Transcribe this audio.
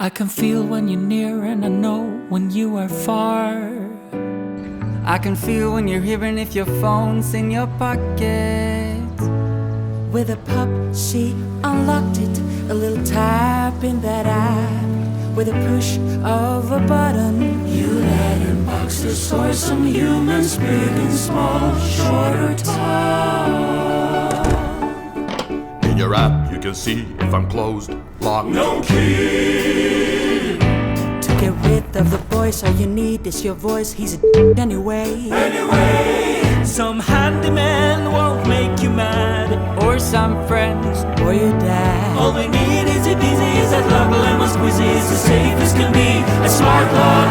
I can feel when you're near and I know when you are far. I can feel when you're here and if your phone's in your pocket. With a pop, she unlocked it. A little tap in that app. With a push of a button, you let in boxes or some humans, big and small, short or tall. In your app you can see if I'm closed, locked, no key. To get rid of the voice, all you need is your voice. He's a anyway. Some handyman won't make you mad, Or some friends. Or your dad. all we need is a busy, is that lock, lemon squeezy, is the safe as can be. A smart lock.